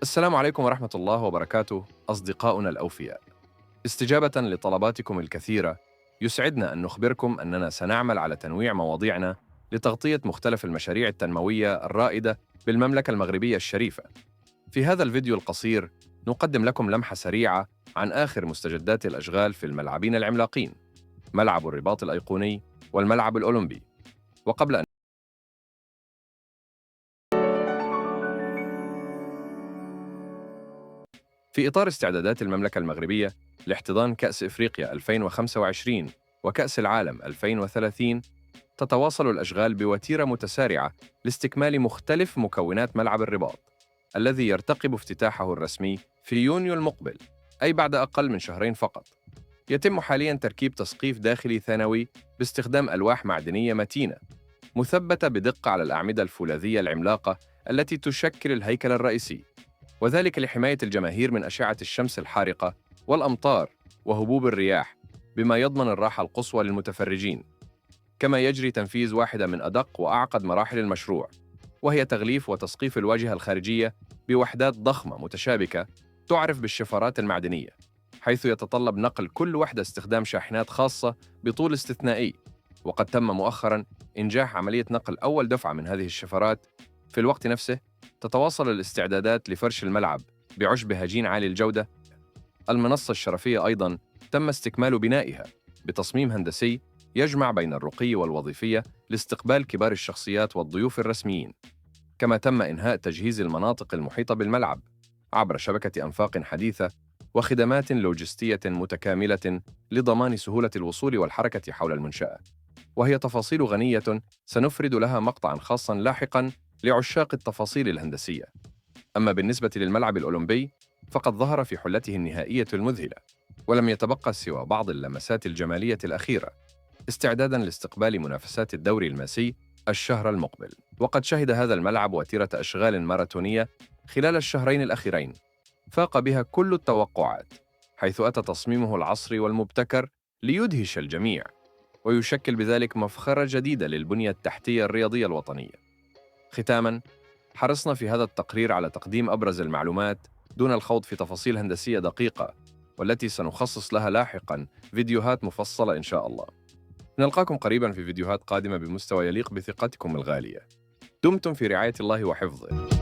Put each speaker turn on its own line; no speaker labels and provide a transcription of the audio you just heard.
السلام عليكم ورحمة الله وبركاته أصدقاؤنا الأوفياء. استجابة لطلباتكم الكثيرة، يسعدنا أن نخبركم أننا سنعمل على تنويع مواضيعنا لتغطية مختلف المشاريع التنموية الرائدة بالمملكة المغربية الشريفة. في هذا الفيديو القصير نقدم لكم لمحة سريعة عن آخر مستجدات الأشغال في الملعبين العملاقين، ملعب الرباط الأيقوني والملعب الأولمبي. وقبل أن في إطار استعدادات المملكة المغربية لاحتضان كأس إفريقيا 2025 وكأس العالم 2030، تتواصل الأشغال بوتيرة متسارعة لاستكمال مختلف مكونات ملعب الرباط، الذي يرتقب افتتاحه الرسمي في يونيو المقبل، أي بعد أقل من شهرين فقط. يتم حالياً تركيب تسقيف داخلي ثانوي باستخدام ألواح معدنية متينة مثبتة بدقة على الأعمدة الفولاذية العملاقة التي تشكل الهيكل الرئيسي، وذلك لحماية الجماهير من أشعة الشمس الحارقة والأمطار وهبوب الرياح، بما يضمن الراحة القصوى للمتفرجين. كما يجري تنفيذ واحدة من أدق وأعقد مراحل المشروع، وهي تغليف وتسقيف الواجهة الخارجية بوحدات ضخمة متشابكة تعرف بالشفرات المعدنية، حيث يتطلب نقل كل وحدة استخدام شاحنات خاصة بطول استثنائي. وقد تم مؤخراً إنجاح عملية نقل أول دفعة من هذه الشفرات. في الوقت نفسه تتواصل الاستعدادات لفرش الملعب بعشب هجين عالي الجودة. المنصة الشرفية أيضاً تم استكمال بنائها بتصميم هندسي يجمع بين الرقي والوظيفية لاستقبال كبار الشخصيات والضيوف الرسميين. كما تم إنهاء تجهيز المناطق المحيطة بالملعب عبر شبكة أنفاق حديثة وخدمات لوجستية متكاملة لضمان سهولة الوصول والحركة حول المنشأة، وهي تفاصيل غنية سنفرد لها مقطعاً خاصاً لاحقاً لعشاق التفاصيل الهندسية. أما بالنسبة للملعب الأولمبي فقد ظهر في حلته النهائية المذهلة، ولم يتبقى سوى بعض اللمسات الجمالية الأخيرة استعداداً لاستقبال منافسات الدوري الماسي الشهر المقبل. وقد شهد هذا الملعب وتيرة أشغال ماراثونية خلال الشهرين الأخيرين فاق بها كل التوقعات، حيث أتى تصميمه العصري والمبتكر ليدهش الجميع، ويشكل بذلك مفخرة جديدة للبنية التحتية الرياضية الوطنية. ختاماً، حرصنا في هذا التقرير على تقديم أبرز المعلومات دون الخوض في تفاصيل هندسية دقيقة، والتي سنخصص لها لاحقاً فيديوهات مفصلة إن شاء الله. نلقاكم قريباً في فيديوهات قادمة بمستوى يليق بثقتكم الغالية. دمتم في رعاية الله وحفظه.